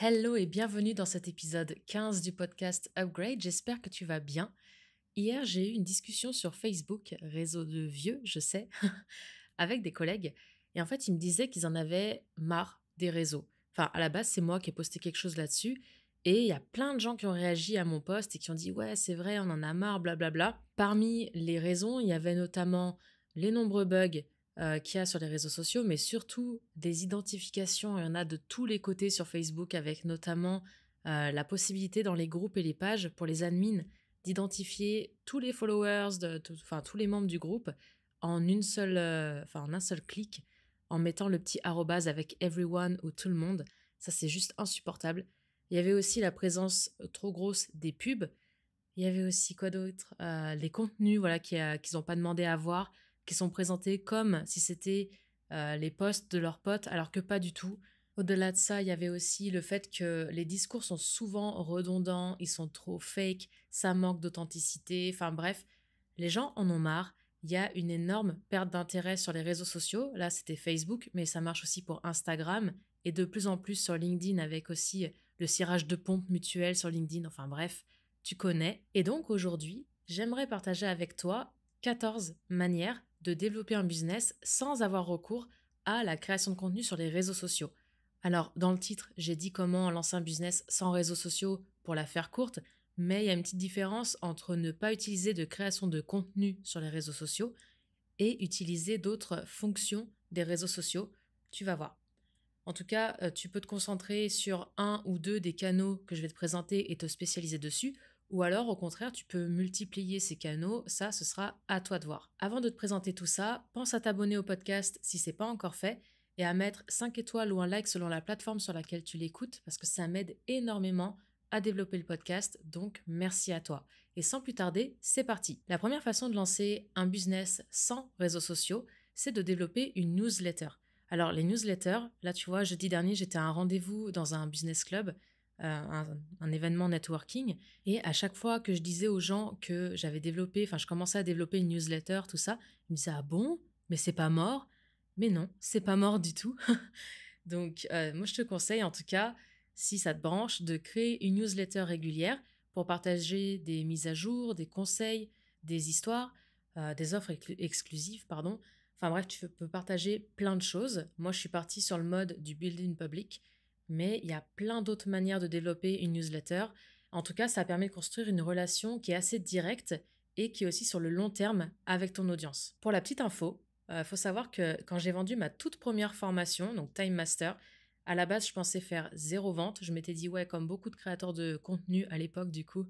Hello et bienvenue dans cet épisode 15 du podcast Upgrade. J'espère que tu vas bien. Hier, j'ai eu une discussion sur Facebook, réseau de vieux, je sais, avec des collègues. Et en fait, ils me disaient qu'ils en avaient marre des réseaux. Enfin, à la base, c'est moi qui ai posté quelque chose là-dessus. Et il y a plein de gens qui ont réagi à mon post et qui ont dit ouais, c'est vrai, on en a marre, blablabla. Parmi les raisons, il y avait notamment les nombreux bugs qu'il y a sur les réseaux sociaux, mais surtout des identifications. Il y en a de tous les côtés sur Facebook, avec notamment la possibilité dans les groupes et les pages pour les admins d'identifier tous les followers, enfin tous les membres du groupe en un seul clic, en mettant le petit arrobase avec everyone ou tout le monde. Ça, c'est juste insupportable. Il y avait aussi la présence trop grosse des pubs. Il y avait aussi quoi d'autre? Les contenus voilà, qu'ils n'ont pas demandé à voir, qui sont présentés comme si c'était les posts de leurs potes, alors que pas du tout. Au-delà de ça, il y avait aussi le fait que les discours sont souvent redondants, ils sont trop fake, ça manque d'authenticité, enfin bref, les gens en ont marre. Il y a une énorme perte d'intérêt sur les réseaux sociaux. Là, c'était Facebook, mais ça marche aussi pour Instagram et de plus en plus sur LinkedIn avec aussi le cirage de pompe mutuel sur LinkedIn. Enfin bref, tu connais. Et donc aujourd'hui, j'aimerais partager avec toi 14 manières de développer un business sans avoir recours à la création de contenu sur les réseaux sociaux. Alors, dans le titre, j'ai dit comment lancer un business sans réseaux sociaux pour la faire courte, mais il y a une petite différence entre ne pas utiliser de création de contenu sur les réseaux sociaux et utiliser d'autres fonctions des réseaux sociaux. Tu vas voir. En tout cas, tu peux te concentrer sur un ou deux des canaux que je vais te présenter et te spécialiser dessus, ou alors au contraire, tu peux multiplier ces canaux, ça ce sera à toi de voir. Avant de te présenter tout ça, pense à t'abonner au podcast si c'est pas encore fait et à mettre 5 étoiles ou un like selon la plateforme sur laquelle tu l'écoutes parce que ça m'aide énormément à développer le podcast, donc merci à toi. Et sans plus tarder, c'est parti. La première façon de lancer un business sans réseaux sociaux, c'est de développer une newsletter. Alors, les newsletters, là, tu vois, jeudi dernier, j'étais à un rendez-vous dans un business club, un événement networking. Et à chaque fois que je disais aux gens que je commençais à développer une newsletter, tout ça, ils me disaient, ah bon, mais c'est pas mort. Mais non, c'est pas mort du tout. Donc, moi, je te conseille, en tout cas, si ça te branche, de créer une newsletter régulière pour partager des mises à jour, des conseils, des histoires, des offres exclusives, pardon. Enfin bref, tu peux partager plein de choses. Moi, je suis partie sur le mode du building public, mais il y a plein d'autres manières de développer une newsletter. En tout cas, ça permet de construire une relation qui est assez directe et qui est aussi sur le long terme avec ton audience. Pour la petite info, faut savoir que quand j'ai vendu ma toute première formation, donc Time Master, à la base, je pensais faire zéro vente. Je m'étais dit, ouais, comme beaucoup de créateurs de contenu à l'époque, du coup,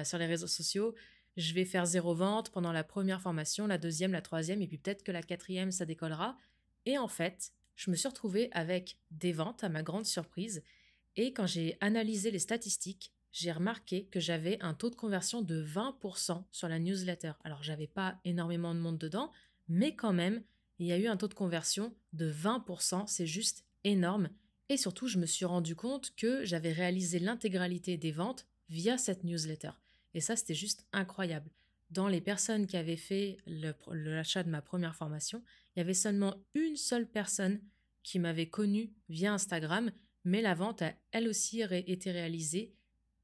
sur les réseaux sociaux, je vais faire zéro vente pendant la première formation, la deuxième, la troisième, et puis peut-être que la quatrième, ça décollera. Et en fait, je me suis retrouvée avec des ventes à ma grande surprise. Et quand j'ai analysé les statistiques, j'ai remarqué que j'avais un taux de conversion de 20% sur la newsletter. Alors, j'avais pas énormément de monde dedans, mais quand même, il y a eu un taux de conversion de 20%. C'est juste énorme. Et surtout, je me suis rendu compte que j'avais réalisé l'intégralité des ventes via cette newsletter. Et ça, c'était juste incroyable. Dans les personnes qui avaient fait l'achat de ma première formation, il y avait seulement une seule personne qui m'avait connue via Instagram, mais la vente a elle aussi été réalisée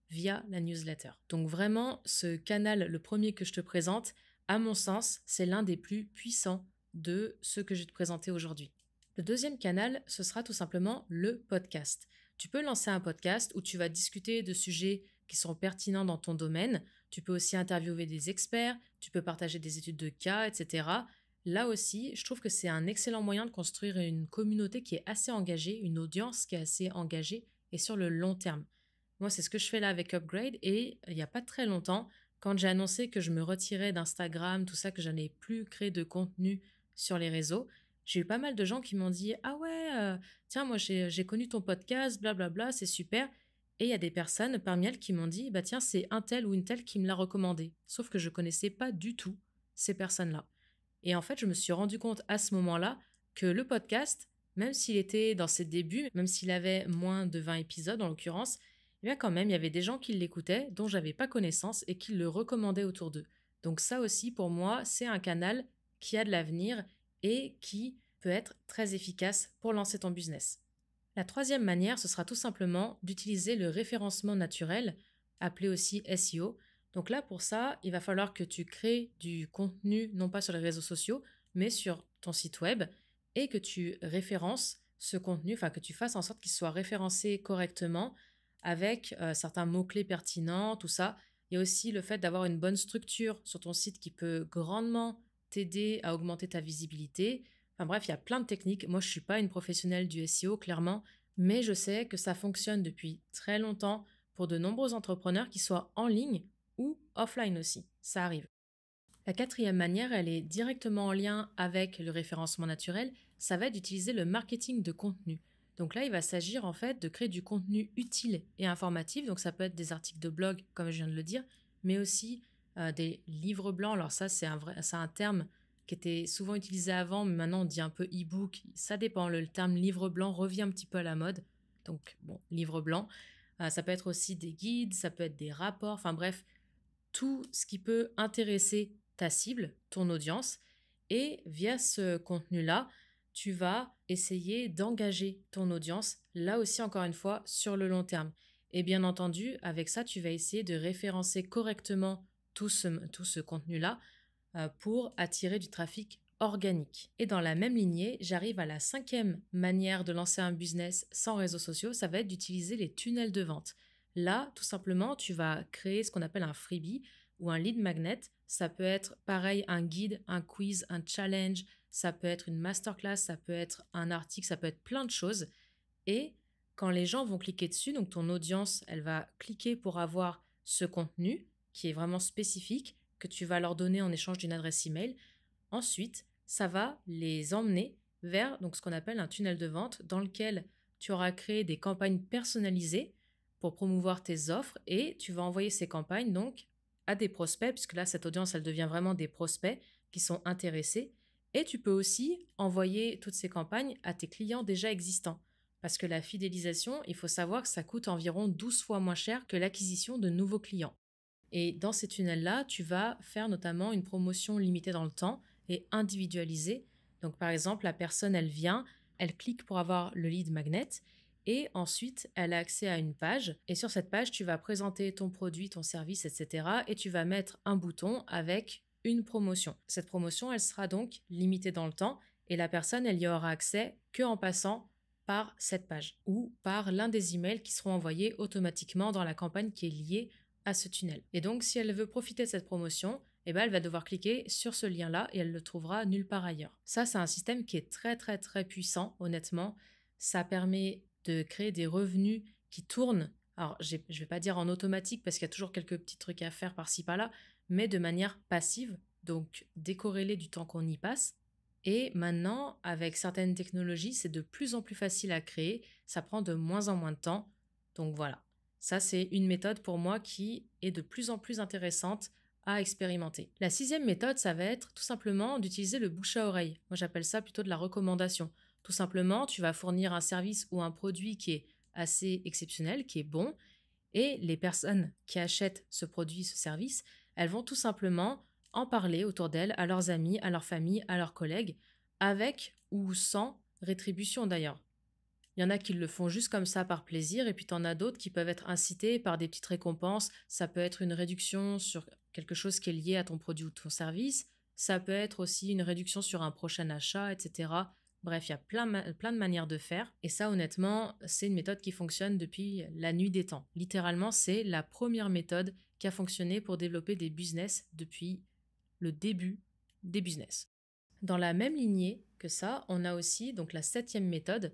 via la newsletter. Donc vraiment, ce canal, le premier que je te présente, à mon sens, c'est l'un des plus puissants de ceux que je vais te présenter aujourd'hui. Le deuxième canal, ce sera tout simplement le podcast. Tu peux lancer un podcast où tu vas discuter de sujets qui sont pertinents dans ton domaine. Tu peux aussi interviewer des experts, tu peux partager des études de cas, etc. Là aussi, je trouve que c'est un excellent moyen de construire une communauté qui est assez engagée, une audience qui est assez engagée et sur le long terme. Moi, c'est ce que je fais là avec Upgrade et il n'y a pas très longtemps, quand j'ai annoncé que je me retirais d'Instagram, tout ça, que je n'allais plus créer de contenu sur les réseaux, j'ai eu pas mal de gens qui m'ont dit ah ouais, tiens, moi j'ai connu ton podcast, blablabla, c'est super. Et il y a des personnes parmi elles qui m'ont dit bah tiens, c'est un tel ou une telle qui me l'a recommandé. Sauf que je connaissais pas du tout ces personnes-là. Et en fait, je me suis rendu compte à ce moment-là que le podcast, même s'il était dans ses débuts, même s'il avait moins de 20 épisodes en l'occurrence, eh bien quand même, il y avait des gens qui l'écoutaient, dont j'avais pas connaissance et qui le recommandaient autour d'eux. Donc ça aussi, pour moi, c'est un canal qui a de l'avenir et qui peut être très efficace pour lancer ton business. La troisième manière, ce sera tout simplement d'utiliser le référencement naturel, appelé aussi SEO. Donc là, pour ça, il va falloir que tu crées du contenu, non pas sur les réseaux sociaux, mais sur ton site web, et que tu références ce contenu, enfin que tu fasses en sorte qu'il soit référencé correctement avec certains mots-clés pertinents, tout ça. Il y a aussi le fait d'avoir une bonne structure sur ton site qui peut grandement t'aider à augmenter ta visibilité. Enfin bref, il y a plein de techniques. Moi, je ne suis pas une professionnelle du SEO, clairement, mais je sais que ça fonctionne depuis très longtemps pour de nombreux entrepreneurs, qui soient en ligne ou offline aussi. Ça arrive. La quatrième manière, elle est directement en lien avec le référencement naturel, ça va être d'utiliser le marketing de contenu. Donc là, il va s'agir en fait de créer du contenu utile et informatif. Donc ça peut être des articles de blog, comme je viens de le dire, mais aussi des livres blancs. Alors ça, c'est un terme qui était souvent utilisé avant, mais maintenant on dit un peu e-book. Ça dépend. Le terme livre blanc revient un petit peu à la mode. Donc bon, livre blanc. Ça peut être aussi des guides, ça peut être des rapports. Enfin bref, tout ce qui peut intéresser ta cible, ton audience. Et via ce contenu-là, tu vas essayer d'engager ton audience, là aussi encore une fois, sur le long terme. Et bien entendu, avec ça, tu vas essayer de référencer correctement tout ce contenu-là pour attirer du trafic organique. Et dans la même lignée, j'arrive à la cinquième manière de lancer un business sans réseaux sociaux, ça va être d'utiliser les tunnels de vente. Là, tout simplement, tu vas créer ce qu'on appelle un freebie ou un lead magnet. Ça peut être pareil, un guide, un quiz, un challenge, ça peut être une masterclass, ça peut être un article, ça peut être plein de choses. Et quand les gens vont cliquer dessus, donc ton audience, elle va cliquer pour avoir ce contenu qui est vraiment spécifique, que tu vas leur donner en échange d'une adresse email. Ensuite, ça va les emmener vers donc, ce qu'on appelle un tunnel de vente dans lequel tu auras créé des campagnes personnalisées pour promouvoir tes offres, et tu vas envoyer ces campagnes donc à des prospects, puisque là, cette audience, elle devient vraiment des prospects qui sont intéressés. Et tu peux aussi envoyer toutes ces campagnes à tes clients déjà existants. Parce que la fidélisation, il faut savoir que ça coûte environ 12 fois moins cher que l'acquisition de nouveaux clients. Et dans ces tunnels-là, tu vas faire notamment une promotion limitée dans le temps et individualisée. Donc par exemple, la personne, elle vient, elle clique pour avoir le lead magnet, et ensuite, elle a accès à une page. Et sur cette page, tu vas présenter ton produit, ton service, etc. Et tu vas mettre un bouton avec une promotion. Cette promotion, elle sera donc limitée dans le temps, et la personne, elle y aura accès que en passant par cette page ou par l'un des emails qui seront envoyés automatiquement dans la campagne qui est liée à ce tunnel. Et donc, si elle veut profiter de cette promotion, eh ben, elle va devoir cliquer sur ce lien-là et elle le trouvera nulle part ailleurs. Ça, c'est un système qui est très, très, très puissant, honnêtement. Ça permet de créer des revenus qui tournent. Alors, je ne vais pas dire en automatique parce qu'il y a toujours quelques petits trucs à faire par-ci, par-là, mais de manière passive, donc décorrélée du temps qu'on y passe. Et maintenant, avec certaines technologies, c'est de plus en plus facile à créer. Ça prend de moins en moins de temps. Donc voilà. Ça, c'est une méthode pour moi qui est de plus en plus intéressante à expérimenter. La sixième méthode, ça va être tout simplement d'utiliser le bouche à oreille. Moi, j'appelle ça plutôt de la recommandation. Tout simplement, tu vas fournir un service ou un produit qui est assez exceptionnel, qui est bon, et les personnes qui achètent ce produit, ce service, elles vont tout simplement en parler autour d'elles, à leurs amis, à leur famille, à leurs collègues, avec ou sans rétribution d'ailleurs. Il y en a qui le font juste comme ça par plaisir, et puis tu en as d'autres qui peuvent être incités par des petites récompenses. Ça peut être une réduction sur quelque chose qui est lié à ton produit ou ton service. Ça peut être aussi une réduction sur un prochain achat, etc. Bref, il y a plein de manières de faire. Et ça, honnêtement, c'est une méthode qui fonctionne depuis la nuit des temps. Littéralement, c'est la première méthode qui a fonctionné pour développer des business depuis le début des business. Dans la même lignée que ça, on a aussi donc la septième méthode,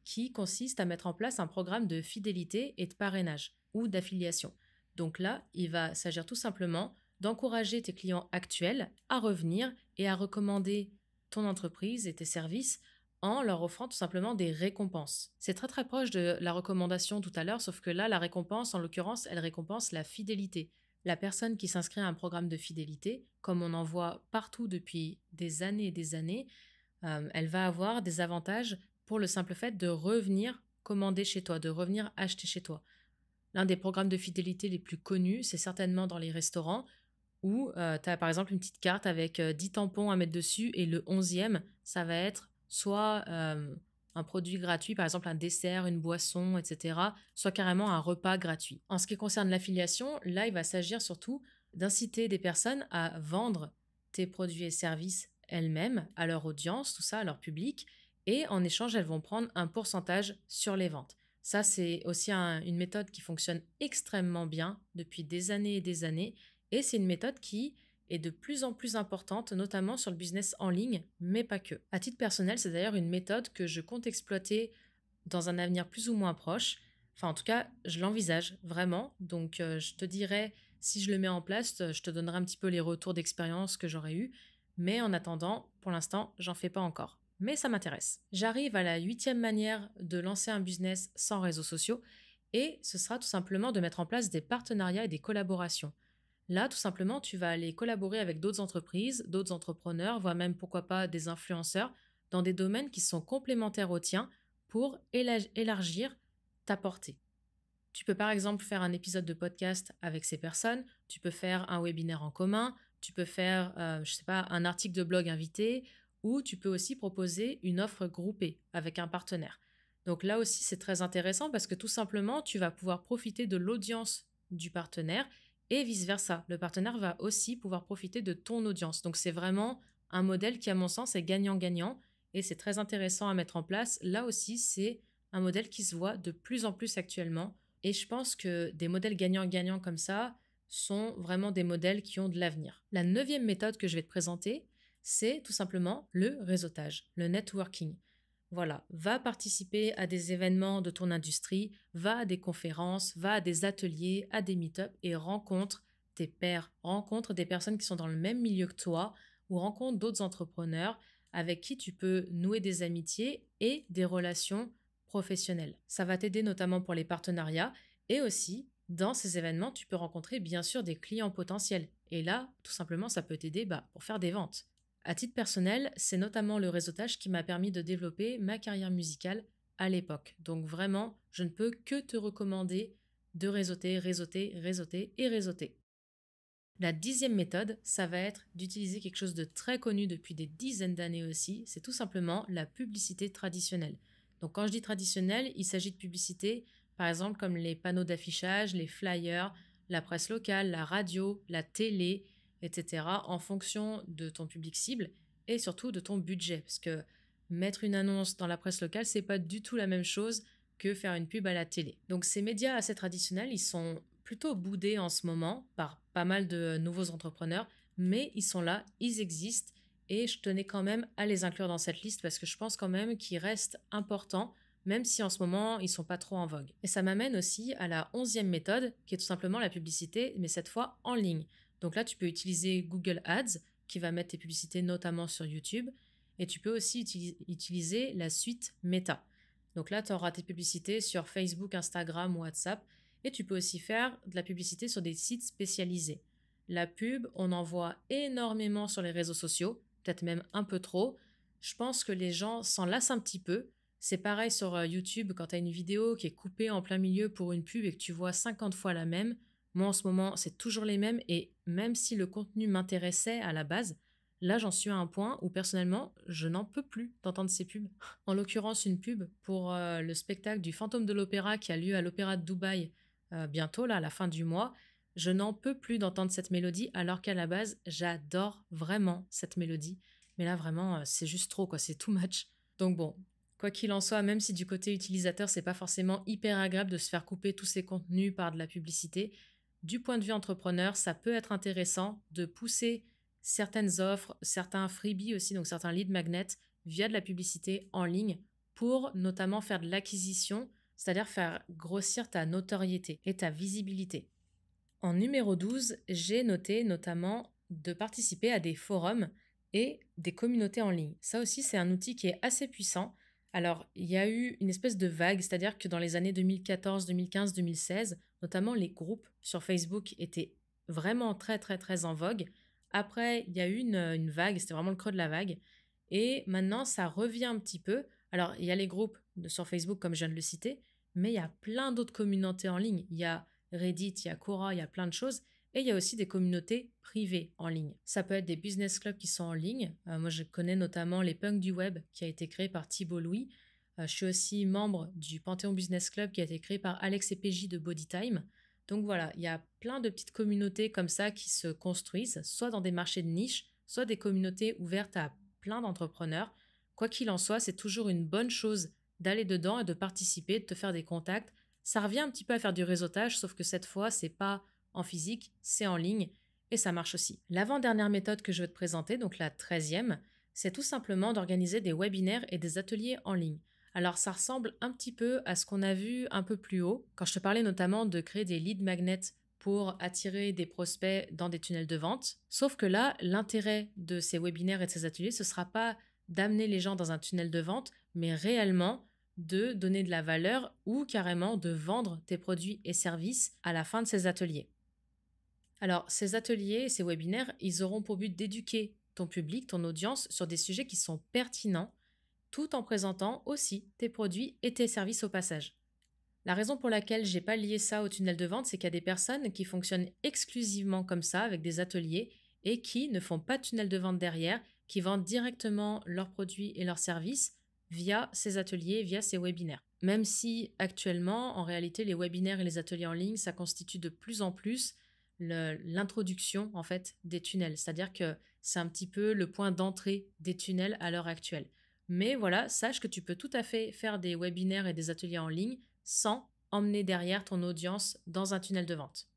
qui consiste à mettre en place un programme de fidélité et de parrainage ou d'affiliation. Donc là, il va s'agir tout simplement d'encourager tes clients actuels à revenir et à recommander ton entreprise et tes services en leur offrant tout simplement des récompenses. C'est très très proche de la recommandation tout à l'heure, sauf que là, la récompense, en l'occurrence, elle récompense la fidélité. La personne qui s'inscrit à un programme de fidélité, comme on en voit partout depuis des années et des années, elle va avoir des avantages pour le simple fait de revenir commander chez toi, de revenir acheter chez toi. L'un des programmes de fidélité les plus connus, c'est certainement dans les restaurants où tu as par exemple une petite carte avec 10 tampons à mettre dessus, et le 11e, ça va être soit un produit gratuit, par exemple un dessert, une boisson, etc., soit carrément un repas gratuit. En ce qui concerne l'affiliation, là, il va s'agir surtout d'inciter des personnes à vendre tes produits et services elles-mêmes à leur audience, tout ça, à leur public, et en échange, elles vont prendre un pourcentage sur les ventes. Ça, c'est aussi une méthode qui fonctionne extrêmement bien depuis des années et des années, et c'est une méthode qui est de plus en plus importante, notamment sur le business en ligne, mais pas que. À titre personnel, c'est d'ailleurs une méthode que je compte exploiter dans un avenir plus ou moins proche. Enfin, en tout cas, je l'envisage vraiment. Donc, je te dirai, si je le mets en place, je te donnerai un petit peu les retours d'expérience que j'aurais eu. Mais en attendant, pour l'instant, j'en fais pas encore. Mais ça m'intéresse. J'arrive à la 8e manière de lancer un business sans réseaux sociaux. Et ce sera tout simplement de mettre en place des partenariats et des collaborations. Là, tout simplement, tu vas aller collaborer avec d'autres entreprises, d'autres entrepreneurs, voire même pourquoi pas des influenceurs, dans des domaines qui sont complémentaires aux tiens pour élargir ta portée. Tu peux par exemple faire un épisode de podcast avec ces personnes, tu peux faire un webinaire en commun, tu peux faire, je sais pas, un article de blog invité, ou tu peux aussi proposer une offre groupée avec un partenaire. Donc là aussi, c'est très intéressant parce que tout simplement, tu vas pouvoir profiter de l'audience du partenaire et vice-versa. Le partenaire va aussi pouvoir profiter de ton audience. Donc c'est vraiment un modèle qui, à mon sens, est gagnant-gagnant et c'est très intéressant à mettre en place. Là aussi, c'est un modèle qui se voit de plus en plus actuellement et je pense que des modèles gagnant-gagnant comme ça sont vraiment des modèles qui ont de l'avenir. La 9e méthode que je vais te présenter, c'est tout simplement le réseautage, le networking. Voilà, va participer à des événements de ton industrie, va à des conférences, va à des ateliers, à des meet-ups et rencontre tes pairs, rencontre des personnes qui sont dans le même milieu que toi ou rencontre d'autres entrepreneurs avec qui tu peux nouer des amitiés et des relations professionnelles. Ça va t'aider notamment pour les partenariats et aussi dans ces événements, tu peux rencontrer bien sûr des clients potentiels. Et là, tout simplement, ça peut t'aider pour faire des ventes. À titre personnel, c'est notamment le réseautage qui m'a permis de développer ma carrière musicale à l'époque. Donc vraiment, je ne peux que te recommander de réseauter, réseauter, réseauter et réseauter. La 10e méthode, ça va être d'utiliser quelque chose de très connu depuis des dizaines d'années aussi, c'est tout simplement la publicité traditionnelle. Donc quand je dis traditionnelle, il s'agit de publicité, par exemple comme les panneaux d'affichage, les flyers, la presse locale, la radio, la télé, etc. en fonction de ton public cible et surtout de ton budget. Parce que mettre une annonce dans la presse locale, c'est pas du tout la même chose que faire une pub à la télé. Donc ces médias assez traditionnels, ils sont plutôt boudés en ce moment par pas mal de nouveaux entrepreneurs, mais ils sont là, ils existent et je tenais quand même à les inclure dans cette liste parce que je pense quand même qu'ils restent importants, même si en ce moment ils sont pas trop en vogue. Et ça m'amène aussi à la 11e méthode, qui est tout simplement la publicité, mais cette fois en ligne. Donc là, tu peux utiliser Google Ads, qui va mettre tes publicités notamment sur YouTube, et tu peux aussi utiliser la suite Meta. Donc là, tu auras tes publicités sur Facebook, Instagram ou WhatsApp, et tu peux aussi faire de la publicité sur des sites spécialisés. La pub, on en voit énormément sur les réseaux sociaux, peut-être même un peu trop. Je pense que les gens s'en lassent un petit peu. C'est pareil sur YouTube, quand tu as une vidéo qui est coupée en plein milieu pour une pub et que tu vois 50 fois la même. Moi, en ce moment, c'est toujours les mêmes et même si le contenu m'intéressait à la base, là, j'en suis à un point où personnellement, je n'en peux plus d'entendre ces pubs. En l'occurrence, une pub pour le spectacle du Fantôme de l'Opéra qui a lieu à l'Opéra de Dubaï bientôt, là, à la fin du mois. Je n'en peux plus d'entendre cette mélodie alors qu'à la base, j'adore vraiment cette mélodie. Mais là, vraiment, c'est juste trop, quoi. C'est too much. Donc bon, quoi qu'il en soit, même si du côté utilisateur, c'est pas forcément hyper agréable de se faire couper tous ces contenus par de la publicité, du point de vue entrepreneur, ça peut être intéressant de pousser certaines offres, certains freebies aussi, donc certains lead magnets via de la publicité en ligne pour notamment faire de l'acquisition, c'est-à-dire faire grossir ta notoriété et ta visibilité. En numéro 12, j'ai noté notamment de participer à des forums et des communautés en ligne. Ça aussi, c'est un outil qui est assez puissant. Alors, il y a eu une espèce de vague, c'est-à-dire que dans les années 2014, 2015, 2016, notamment les groupes sur Facebook étaient vraiment très, très, très en vogue. Après, il y a eu une vague, c'était vraiment le creux de la vague. Et maintenant, ça revient un petit peu. Alors, il y a les groupes sur Facebook, comme je viens de le citer, mais il y a plein d'autres communautés en ligne. Il y a Reddit, il y a Quora, il y a plein de choses. Et il y a aussi des communautés privées en ligne. Ça peut être des business clubs qui sont en ligne. Moi, je connais notamment les punks du web qui a été créé par Thibault Louis. Je suis aussi membre du Panthéon Business Club qui a été créé par Alex et PJ de Bodytime. Donc voilà, il y a plein de petites communautés comme ça qui se construisent, soit dans des marchés de niche, soit des communautés ouvertes à plein d'entrepreneurs. Quoi qu'il en soit, c'est toujours une bonne chose d'aller dedans et de participer, de te faire des contacts. Ça revient un petit peu à faire du réseautage, sauf que cette fois, c'est pas en physique, c'est en ligne et ça marche aussi. L'avant-dernière méthode que je veux te présenter, donc la 13e, c'est tout simplement d'organiser des webinaires et des ateliers en ligne. Alors ça ressemble un petit peu à ce qu'on a vu un peu plus haut, quand je te parlais notamment de créer des lead magnets pour attirer des prospects dans des tunnels de vente. Sauf que là, l'intérêt de ces webinaires et de ces ateliers, ce ne sera pas d'amener les gens dans un tunnel de vente, mais réellement de donner de la valeur ou carrément de vendre tes produits et services à la fin de ces ateliers. Alors, ces ateliers et ces webinaires, ils auront pour but d'éduquer ton public, ton audience, sur des sujets qui sont pertinents tout en présentant aussi tes produits et tes services au passage. La raison pour laquelle j'ai pas lié ça au tunnel de vente, c'est qu'il y a des personnes qui fonctionnent exclusivement comme ça, avec des ateliers, et qui ne font pas de tunnel de vente derrière, qui vendent directement leurs produits et leurs services via ces ateliers, via ces webinaires. Même si actuellement, en réalité, les webinaires et les ateliers en ligne, ça constitue de plus en plus l'introduction en fait des tunnels. C'est-à-dire que c'est un petit peu le point d'entrée des tunnels à l'heure actuelle. Mais voilà, sache que tu peux tout à fait faire des webinaires et des ateliers en ligne sans emmener derrière ton audience dans un tunnel de vente.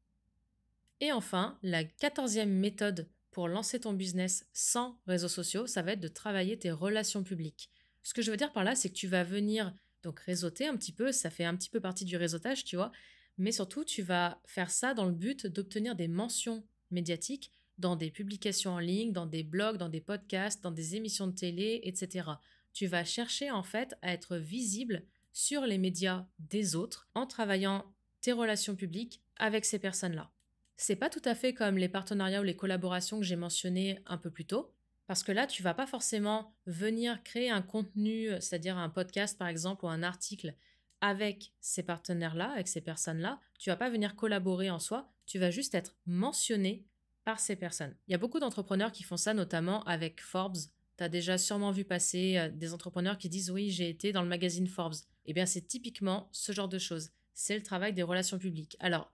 Et enfin, la 14e méthode pour lancer ton business sans réseaux sociaux, ça va être de travailler tes relations publiques. Ce que je veux dire par là, c'est que tu vas venir donc réseauter un petit peu, ça fait un petit peu partie du réseautage, tu vois, mais surtout tu vas faire ça dans le but d'obtenir des mentions médiatiques dans des publications en ligne, dans des blogs, dans des podcasts, dans des émissions de télé, etc. Tu vas chercher en fait à être visible sur les médias des autres en travaillant tes relations publiques avec ces personnes-là. C'est pas tout à fait comme les partenariats ou les collaborations que j'ai mentionnées un peu plus tôt, parce que là, tu vas pas forcément venir créer un contenu, c'est-à-dire un podcast par exemple ou un article avec ces partenaires-là, avec ces personnes-là. Tu vas pas venir collaborer en soi, tu vas juste être mentionné par ces personnes. Il y a beaucoup d'entrepreneurs qui font ça, notamment avec Forbes. Tu as déjà sûrement vu passer des entrepreneurs qui disent oui, j'ai été dans le magazine Forbes. Eh bien, c'est typiquement ce genre de choses. C'est le travail des relations publiques. Alors,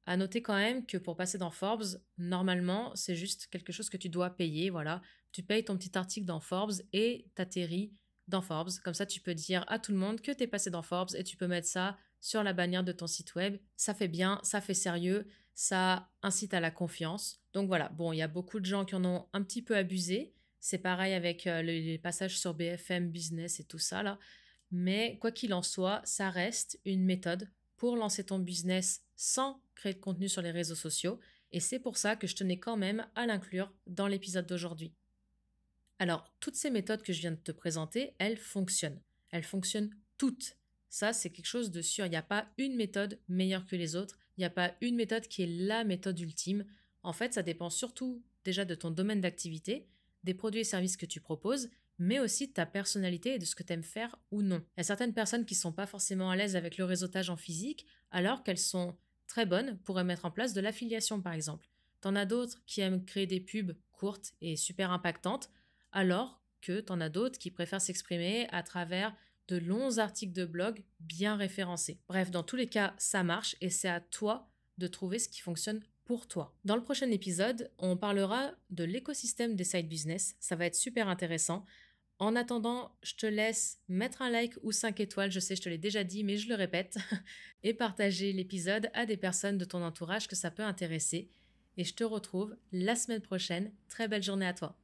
à noter quand même que pour passer dans Forbes, normalement, c'est juste quelque chose que tu dois payer. Voilà, tu payes ton petit article dans Forbes et t'atterris dans Forbes. Comme ça, tu peux dire à tout le monde que tu es passé dans Forbes et tu peux mettre ça sur la bannière de ton site web. Ça fait bien, ça fait sérieux, ça incite à la confiance. Donc voilà, bon, il y a beaucoup de gens qui en ont un petit peu abusé. C'est pareil avec les passages sur BFM Business et tout ça là. Mais quoi qu'il en soit, ça reste une méthode pour lancer ton business sans créer de contenu sur les réseaux sociaux. Et c'est pour ça que je tenais quand même à l'inclure dans l'épisode d'aujourd'hui. Alors, toutes ces méthodes que je viens de te présenter, elles fonctionnent. Elles fonctionnent toutes. Ça, c'est quelque chose de sûr. Il n'y a pas une méthode meilleure que les autres. Il n'y a pas une méthode qui est la méthode ultime. En fait, ça dépend surtout déjà de ton domaine d'activité, des produits et services que tu proposes, mais aussi de ta personnalité et de ce que tu aimes faire ou non. Il y a certaines personnes qui ne sont pas forcément à l'aise avec le réseautage en physique, alors qu'elles sont très bonnes pour mettre en place de l'affiliation, par exemple. T'en as d'autres qui aiment créer des pubs courtes et super impactantes, alors que t'en as d'autres qui préfèrent s'exprimer à travers de longs articles de blog bien référencés. Bref, dans tous les cas, ça marche et c'est à toi de trouver ce qui fonctionne pour toi. Dans le prochain épisode, on parlera de l'écosystème des side business. Ça va être super intéressant. En attendant, je te laisse mettre un like ou 5 étoiles, je sais, je te l'ai déjà dit, mais je le répète, et partager l'épisode à des personnes de ton entourage que ça peut intéresser. Et je te retrouve la semaine prochaine. Très belle journée à toi.